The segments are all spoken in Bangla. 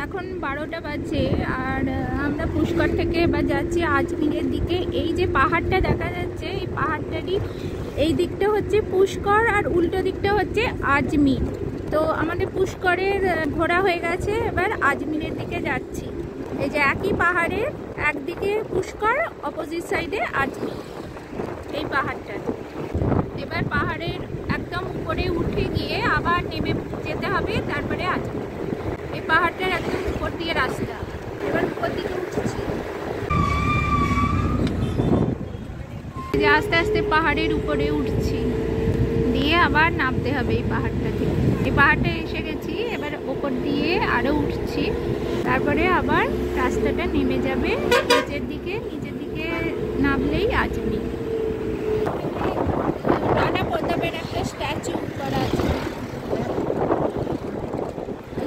এখন 12টা বাজে আর আমরা পুষ্কর থেকে এবার যাচ্ছি আজমিরের দিকে। এই যে পাহাড়টা দেখা যাচ্ছে, এই পাহাড়টারই এই দিকটা হচ্ছে পুষ্কর আর উল্টো দিকটা হচ্ছে আজমির। তো আমাদের পুষ্করের ঘোরা হয়ে গেছে, এবার আজমিরের দিকে যাচ্ছি। এই যে একই পাহাড়ের একদিকে পুষ্কর, অপোজিট সাইডে আজমির, এই পাহাড়টা। এবার পাহাড়ের একদম উপরে উঠে গিয়ে আবার নেমে যেতে হবে, তারপরে আজমির। এই পাহাড়টার একদম উপর দিয়ে রাস্তা। এবার উপর দিকে উঠছি, যে আস্তে আস্তে পাহাড়ের উপরে উঠছি, দিয়ে আবার নামতে হবে এই পাহাড়টা থেকে। এই পাহাড়টা এসে গেছি, এবার ওপর দিয়ে আরও উঠছি, তারপরে আবার রাস্তাটা নেমে যাবে নিচের দিকে। নিচের দিকে নামলেই আজমির। রানা প্রতাপের একটা স্ট্যাচু করা আছে,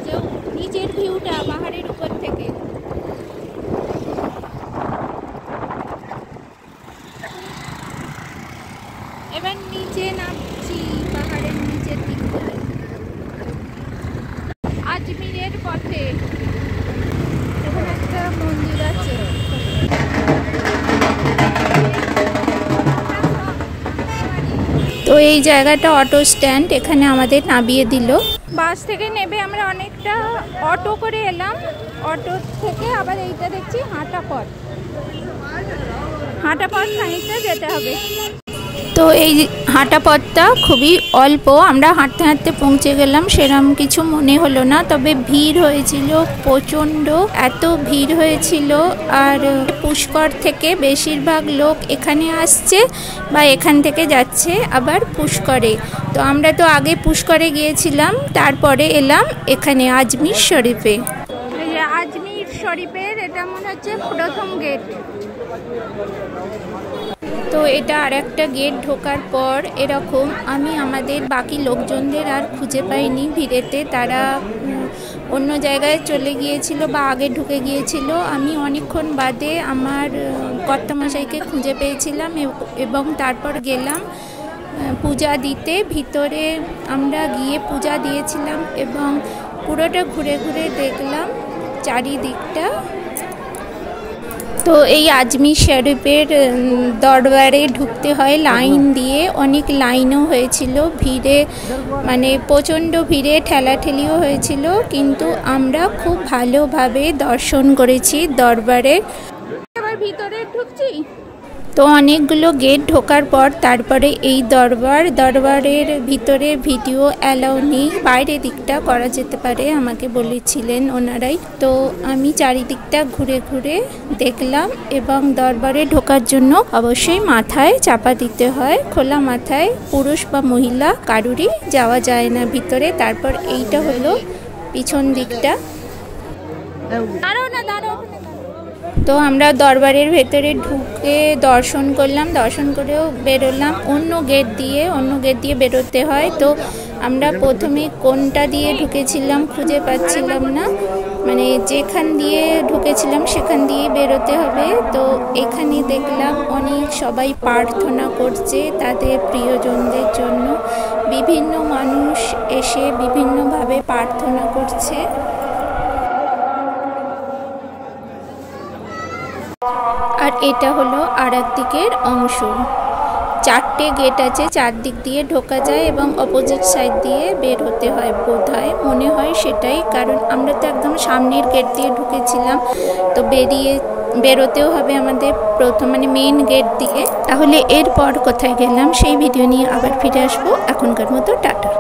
যে নিচের ভিউটা পাহাড়ের উপর থেকে। এবার নিচে নামছি পাহাড়ের নিচের দিকটায়, আজমিরের পথে। এখানে একটা মন্দির আছে। তো এই জায়গাটা অটো স্ট্যান্ড, এখানে আমাদের নামিয়ে দিল। বাস থেকে নেবে আমরা অনেকটা অটো করে এলাম, অটো থেকে আবার এইটা দেখছি হাঁটা পথ খানিকটা যেতে হবে। তো এই হাঁটা পথটা খুবই অল্প, আমরা হাঁটতে হাঁটতে পৌঁছে গেলাম, সেরকম কিছু মনে হলো না। তবে ভিড় হয়েছিল প্রচণ্ড, এত ভিড় হয়েছিল। আর পুষ্কর থেকে বেশিরভাগ লোক এখানে আসছে বা এখান থেকে যাচ্ছে আবার পুষ্করে। তো আমরা তো আগে পুষ্করে গিয়েছিলাম, তারপরে এলাম এখানে আজমির শরীফে। এই যে আজমির শরীফের এটা মনে হচ্ছে প্রথম গেট। তো এটা আর একটা গেট ঢোকার পর এরকম। আমি আমাদের বাকি লোকজনদের আর খুঁজে পাইনি ভিড়েতে, তারা অন্য জায়গায় চলে গিয়েছিল বা আগে ঢুকে গিয়েছিল। আমি অনেকক্ষণ বাদে আমার কর্তামশাইকে খুঁজে পেয়েছিলাম এবং তারপর গেলাম পূজা দিতে। ভিতরে আমরা গিয়ে পূজা দিয়েছিলাম এবং পুরোটা ঘুরে ঘুরে দেখলাম চারিদিকটা। তো এই আজমির শরীফের দরবারে ঢুকতে হয় লাইন দিয়ে, অনেক লাইনও হয়েছিল, ভিড়ে মানে প্রচণ্ড ভিড়ে ঠেলাঠেলিও হয়েছিল, কিন্তু আমরা খুব ভালোভাবে দর্শন করেছি দরবারে। এবার ভিতরে ঢুকছি। তো অনেকগুলো গেট ঢোকার পর তারপরে এই দরবারের ভিতরে ভিডিও অ্যালাউ নেই, বাইরের দিকটা করা যেতে পারে আমাকে বলেছিলেন ওনারাই। তো আমি চারিদিকটা ঘুরে ঘুরে দেখলাম এবং দরবারে ঢোকার জন্য অবশ্যই মাথায় চাপা দিতে হয়, খোলা মাথায় পুরুষ বা মহিলা কারুরই যাওয়া যায় না ভিতরে। তারপর এইটা হলো পিছন দিকটা। তো আমরা দরবারের ভেতরে ঢুকে দর্শন করলাম, দর্শন করেও বেরোলাম অন্য গেট দিয়ে বেরোতে হয়। তো আমরা প্রথমে কোনটা দিয়ে ঢুকেছিলাম খুঁজে পাচ্ছিলাম না, মানে যেখান দিয়ে ঢুকেছিলাম সেখান দিয়ে বেরোতে হবে। তো এখানে দেখলাম অনেক সবাই প্রার্থনা করছে তাদের প্রিয়জনদের জন্য। বিভিন্ন মানুষ এসে বিভিন্নভাবে প্রার্থনা করছে। আর এটা হলো আর এক দিকের অংশ। 4টে গেট আছে, 4 দিক দিয়ে ঢোকা যায় এবং অপোজিট সাইড দিয়ে বের হতে হয়, বোধহয় মনে হয় সেটাই, কারণ আমরা তো একদম সামনের গেট দিয়ে ঢুকেছিলাম। তো বেরোতেও হবে আমাদের প্রথম মানে মেইন গেট দিয়ে। তাহলে এরপর কোথায় গেলাম সেই ভিডিও নিয়ে আবার ফিরে আসবো। এখনকার মতো টাটা।